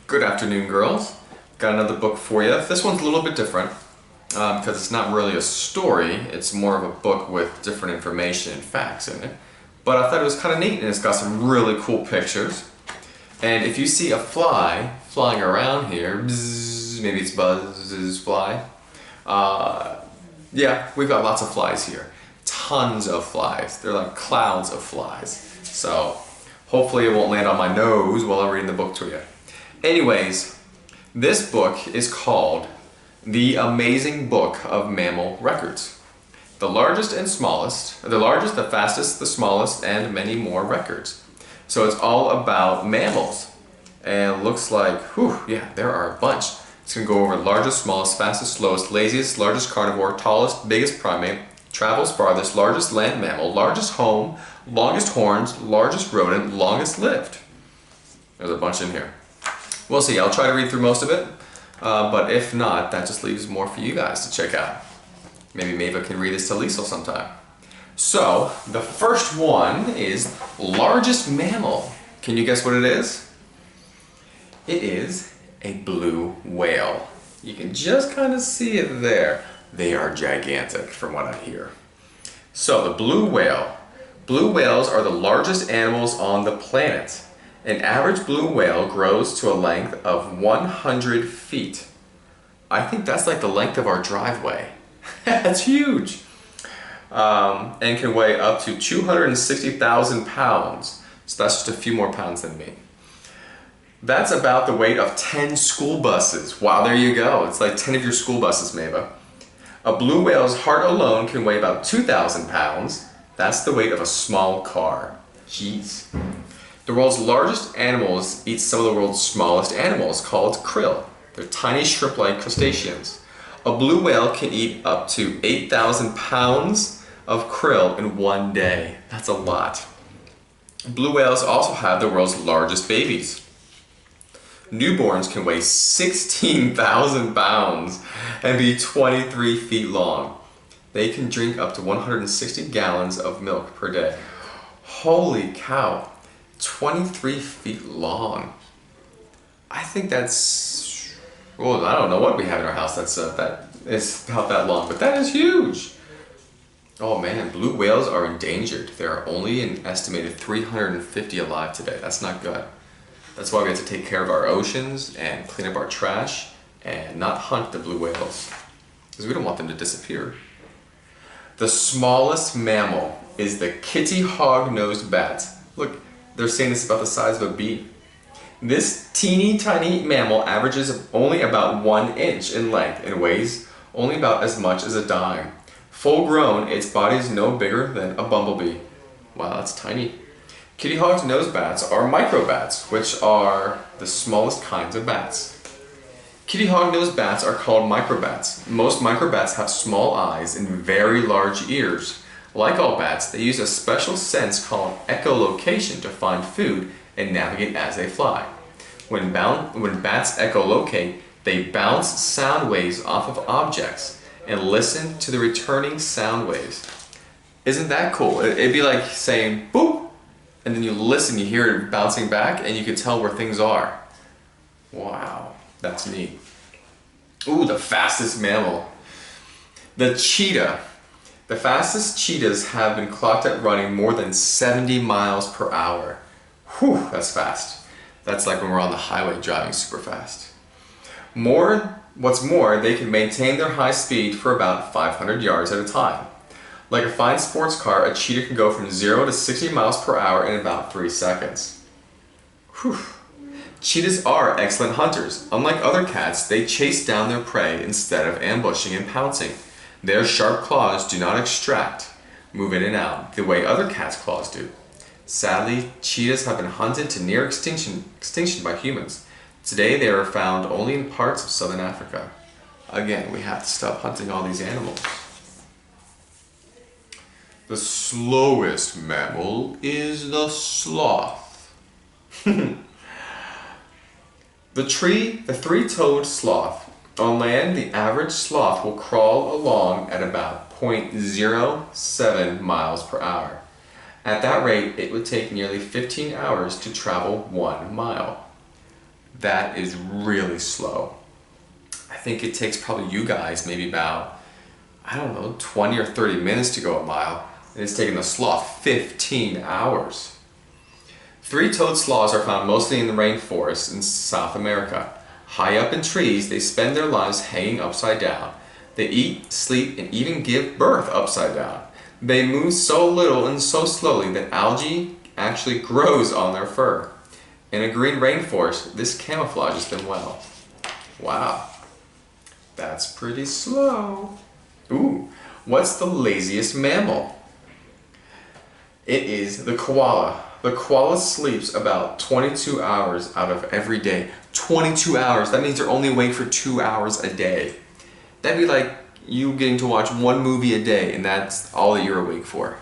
Good afternoon, girls. Got another book for you. This one's a little bit different because it's not really a story. It's more of a book with different information and facts in it. But I thought it was kind of neat, and it's got some really cool pictures. And if you see a fly flying around here, bzz, maybe it's buzzes fly. Yeah, we've got lots of flies here. Tons of flies. They're like clouds of flies. So hopefully it won't land on my nose while I'm reading the book to you. Anyways, this book is called The Amazing Book of Mammal Records. The largest and smallest, the largest, the fastest, the smallest, and many more records. So it's all about mammals. And it looks like, whew, yeah, there are a bunch. It's going to go over largest, smallest, fastest, slowest, laziest, largest carnivore, tallest, biggest primate, travels farthest, largest land mammal, largest home, longest horns, largest rodent, longest lived. There's a bunch in here. We'll see. I'll try to read through most of it, but if not, that just leaves more for you guys to check out. Maybe Mava can read this to Liesel sometime. So, the first one is largest mammal. Can you guess what it is? It is a blue whale. You can just kind of see it there. They are gigantic from what I hear. So, the blue whale. Blue whales are the largest animals on the planet. An average blue whale grows to a length of 100 feet. I think that's like the length of our driveway. That's huge. And can weigh up to 260,000 pounds. So that's just a few more pounds than me. That's about the weight of 10 school buses. Wow, there you go. It's like 10 of your school buses, Mava. A blue whale's heart alone can weigh about 2,000 pounds. That's the weight of a small car. Jeez. The world's largest animals eat some of the world's smallest animals, called krill. They're tiny shrimp-like crustaceans. A blue whale can eat up to 8,000 pounds of krill in one day. That's a lot. Blue whales also have the world's largest babies. Newborns can weigh 16,000 pounds and be 23 feet long. They can drink up to 160 gallons of milk per day. Holy cow! 23 feet long. I think that's, well, I don't know what we have in our house that is about that long, but that is huge. Oh man, blue whales are endangered. There are only an estimated 350 alive today. That's not good. That's why we have to take care of our oceans and clean up our trash and not hunt the blue whales, because we don't want them to disappear. The smallest mammal is the Hognosed Bat. Look, they're saying it's about the size of a bee. This teeny tiny mammal averages only about 1 inch in length and weighs only about as much as a dime. Full grown, its body is no bigger than a bumblebee. Wow, that's tiny. Hognosed bats are microbats, which are the smallest kinds of bats. Hognosed bats are called microbats. Most microbats have small eyes and very large ears. Like all bats, they use a special sense called echolocation to find food and navigate as they fly. When bats echolocate, they bounce sound waves off of objects and listen to the returning sound waves. Isn't that cool? It'd be like saying, boop, and then you listen, you hear it bouncing back, and you can tell where things are. Wow, that's neat. Ooh, the fastest mammal. The cheetah. The fastest cheetahs have been clocked at running more than 70 miles per hour. Whew, that's fast. That's like when we're on the highway driving super fast. What's more, they can maintain their high speed for about 500 yards at a time. Like a fine sports car, a cheetah can go from 0 to 60 miles per hour in about 3 seconds. Whew. Cheetahs are excellent hunters. Unlike other cats, they chase down their prey instead of ambushing and pouncing. Their sharp claws do not extract, move in and out, the way other cats' claws do. Sadly, cheetahs have been hunted to near extinction by humans. Today they are found only in parts of southern Africa. Again, we have to stop hunting all these animals. The slowest mammal is the sloth. The three-toed sloth. On land, the average sloth will crawl along at about 0.07 miles per hour. At that rate, it would take nearly 15 hours to travel 1 mile. That is really slow. I think it takes probably you guys maybe about, I don't know, 20 or 30 minutes to go a mile. And it's taking the sloth 15 hours. Three-toed sloths are found mostly in the rainforests in South America. High up in trees, they spend their lives hanging upside down. They eat, sleep, and even give birth upside down. They move so little and so slowly that algae actually grows on their fur. In a green rainforest, this camouflages them well. Wow, that's pretty slow. Ooh, what's the laziest mammal? It is the koala. The koala sleeps about 22 hours out of every day. 22 hours, that means they're only awake for 2 hours a day. That'd be like you getting to watch one movie a day and that's all that you're awake for.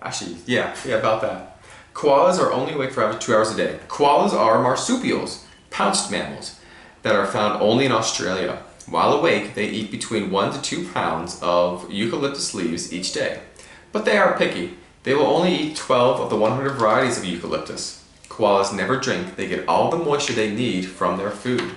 Actually, yeah, about that. Koalas are only awake for about 2 hours a day. Koalas are marsupials, pouched mammals, that are found only in Australia. While awake, they eat between 1 to 2 pounds of eucalyptus leaves each day. But they are picky. They will only eat 12 of the 100 varieties of eucalyptus. Koalas never drink. They get all the moisture they need from their food.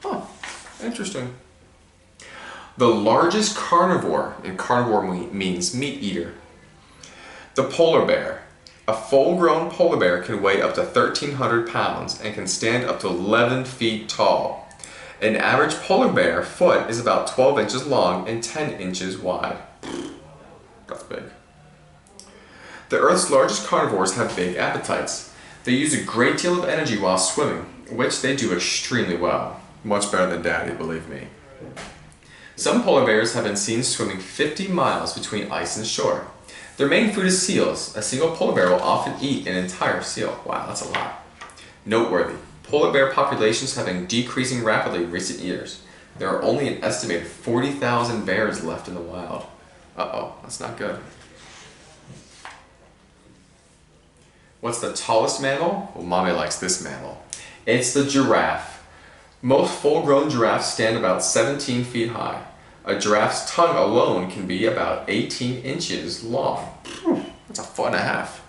Huh, interesting. The largest carnivore, and carnivore means meat eater. The polar bear. A full-grown polar bear can weigh up to 1,300 pounds and can stand up to 11 feet tall. An average polar bear foot is about 12 inches long and 10 inches wide. That's big. The Earth's largest carnivores have big appetites. They use a great deal of energy while swimming, which they do extremely well. Much better than Daddy, believe me. Some polar bears have been seen swimming 50 miles between ice and shore. Their main food is seals. A single polar bear will often eat an entire seal. Wow, that's a lot. Noteworthy, polar bear populations have been decreasing rapidly in recent years. There are only an estimated 40,000 bears left in the wild. Uh-oh, that's not good. What's the tallest mammal? Well, Mommy likes this mammal. It's the giraffe. Most full-grown giraffes stand about 17 feet high. A giraffe's tongue alone can be about 18 inches long. That's 1.5 feet.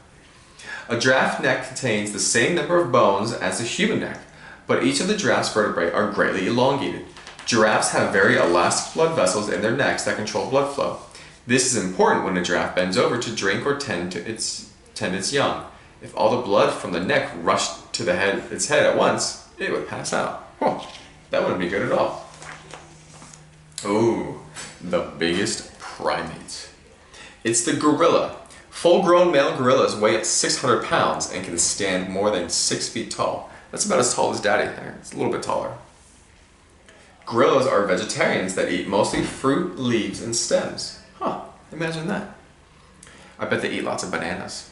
A giraffe neck contains the same number of bones as a human neck, but each of the giraffe's vertebrae are greatly elongated. Giraffes have very elastic blood vessels in their necks that control blood flow. This is important when a giraffe bends over to drink or tend its young. If all the blood from the neck rushed to its head at once, it would pass out. That wouldn't be good at all. Ooh, the biggest primate. It's the gorilla. Full-grown male gorillas weigh up 600 pounds and can stand more than 6 feet tall. That's about as tall as Daddy. It's a little bit taller. Gorillas are vegetarians that eat mostly fruit, leaves, and stems. Imagine that. I bet they eat lots of bananas.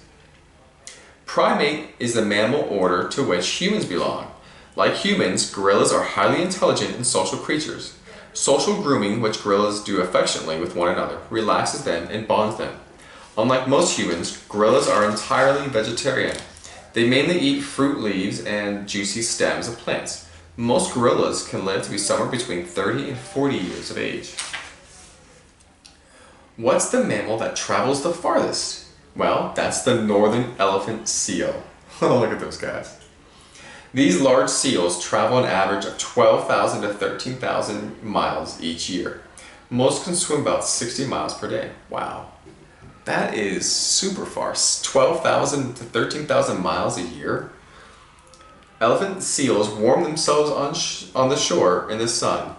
Primate is the mammal order to which humans belong. Like humans, gorillas are highly intelligent and social creatures. Social grooming, which gorillas do affectionately with one another, relaxes them and bonds them. Unlike most humans, gorillas are entirely vegetarian. They mainly eat fruit leaves and juicy stems of plants. Most gorillas can live to be somewhere between 30 and 40 years of age. What's the mammal that travels the farthest? Well, that's the northern elephant seal. Look at those guys. These large seals travel an average of 12,000 to 13,000 miles each year. Most can swim about 60 miles per day. Wow. That is super far. 12,000 to 13,000 miles a year? Elephant seals warm themselves on the shore in the sun.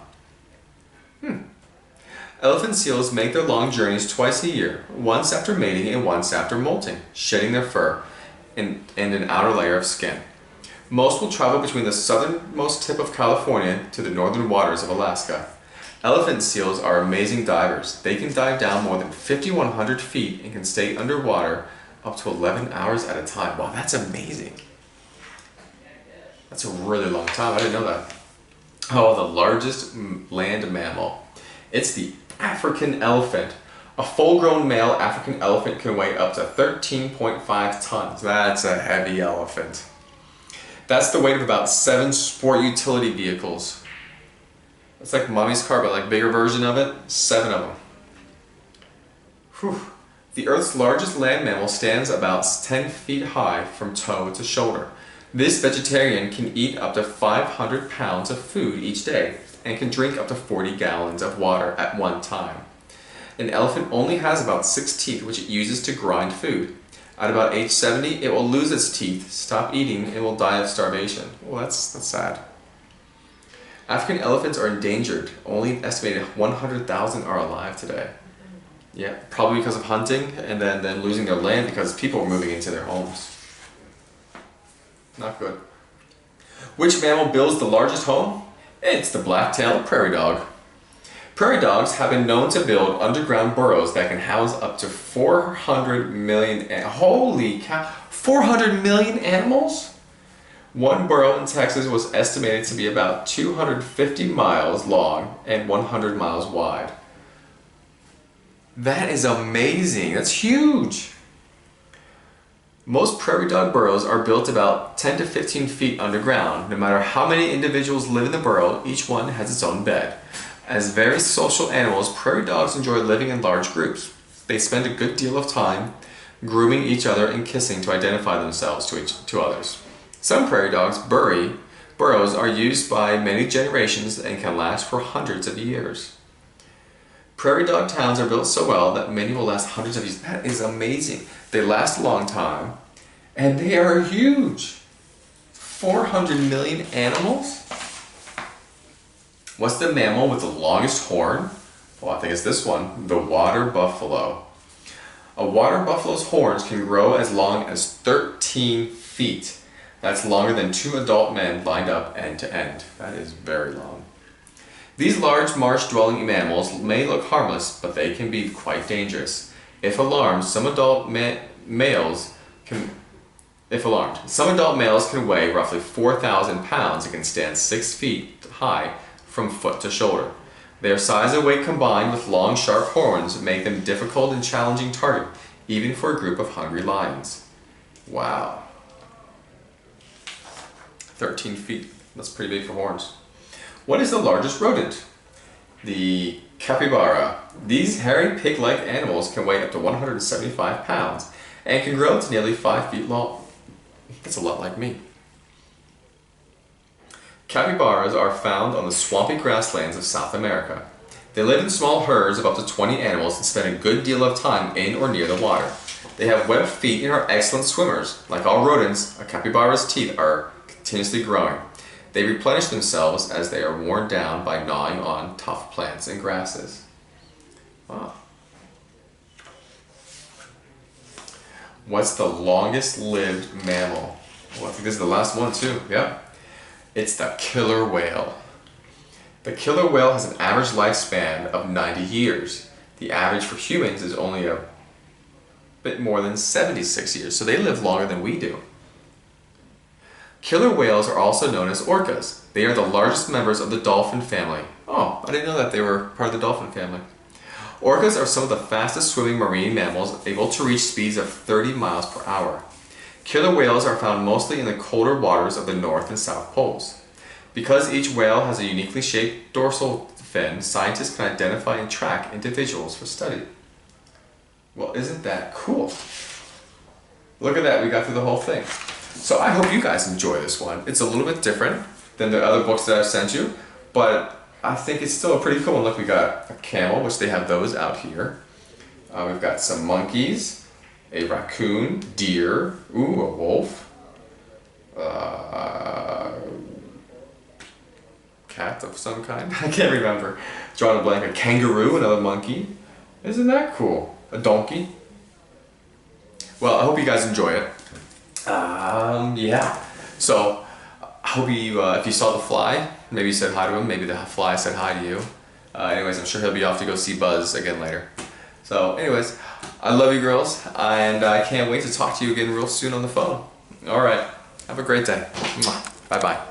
Elephant seals make their long journeys twice a year, once after mating and once after molting, shedding their fur and an outer layer of skin. Most will travel between the southernmost tip of California to the northern waters of Alaska. Elephant seals are amazing divers. They can dive down more than 5,100 feet and can stay underwater up to 11 hours at a time. Wow, that's amazing. That's a really long time. I didn't know that. Oh, the largest land mammal. It's the African elephant. A full-grown male African elephant can weigh up to 13.5 tons. That's a heavy elephant. That's the weight of about 7 sport utility vehicles. It's like Mommy's car, but like bigger version of it. 7 of them. Whew. The Earth's largest land mammal stands about 10 feet high from toe to shoulder. This vegetarian can eat up to 500 pounds of food each day and can drink up to 40 gallons of water at one time. An elephant only has about 6 teeth which it uses to grind food. At about age 70, it will lose its teeth, stop eating, and will die of starvation. Well, that's sad. African elephants are endangered. Only an estimated 100,000 are alive today. Yeah, probably because of hunting and then them losing their land because people were moving into their homes. Not good. Which mammal builds the largest home? It's the black-tailed prairie dog. Prairie dogs have been known to build underground burrows that can house up to 400 million, holy cow, 400 million animals? One burrow in Texas was estimated to be about 250 miles long and 100 miles wide. That is amazing, that's huge! Most prairie dog burrows are built about 10 to 15 feet underground. No matter how many individuals live in the burrow, each one has its own bed. As very social animals, prairie dogs enjoy living in large groups. They spend a good deal of time grooming each other and kissing to identify themselves to others. Some prairie dogs' burrows are used by many generations and can last for hundreds of years. Prairie dog towns are built so well that many will last hundreds of years. That is amazing. They last a long time and they are huge. 400 million animals? What's the mammal with the longest horn? Well, I think it's this one, the water buffalo. A water buffalo's horns can grow as long as 13 feet. That's longer than 2 adult men lined up end to end. That is very long. These large marsh-dwelling mammals may look harmless, but they can be quite dangerous. If alarmed, some adult males can weigh roughly 4,000 pounds and can stand 6 feet high from foot to shoulder. Their size and weight combined with long, sharp horns make them a difficult and challenging target, even for a group of hungry lions. Wow. 13 feet. That's pretty big for horns. What is the largest rodent? The capybara. These hairy pig-like animals can weigh up to 175 pounds and can grow to nearly 5 feet long. That's a lot like me. Capybaras are found on the swampy grasslands of South America. They live in small herds of up to 20 animals and spend a good deal of time in or near the water. They have webbed feet and are excellent swimmers. Like all rodents, a capybara's teeth are continuously growing. They replenish themselves as they are worn down by gnawing on tough plants and grasses. Wow. What's the longest lived mammal? Well, I think this is the last one too, yeah. It's the killer whale. The killer whale has an average lifespan of 90 years. The average for humans is only a bit more than 76 years, so they live longer than we do. Killer whales are also known as orcas. They are the largest members of the dolphin family. Oh, I didn't know that they were part of the dolphin family. Orcas are some of the fastest swimming marine mammals, able to reach speeds of 30 miles per hour. Killer whales are found mostly in the colder waters of the North and South Poles. Because each whale has a uniquely shaped dorsal fin, scientists can identify and track individuals for study. Well, isn't that cool? Look at that, we got through the whole thing. So I hope you guys enjoy this one. It's a little bit different than the other books that I've sent you, but I think it's still a pretty cool one. Look, we got a camel, which they have those out here. We've got some monkeys, a raccoon, deer, ooh, a wolf, cat of some kind, I can't remember. Drawing a blank, a kangaroo, another monkey. Isn't that cool? A donkey. Well, I hope you guys enjoy it. Yeah. So, I hope you, if you saw the fly, maybe you said hi to him, maybe the fly said hi to you. Anyways, I'm sure he'll be off to go see Buzz again later. So, anyways, I love you girls, and I can't wait to talk to you again real soon on the phone. Alright, have a great day. Bye-bye.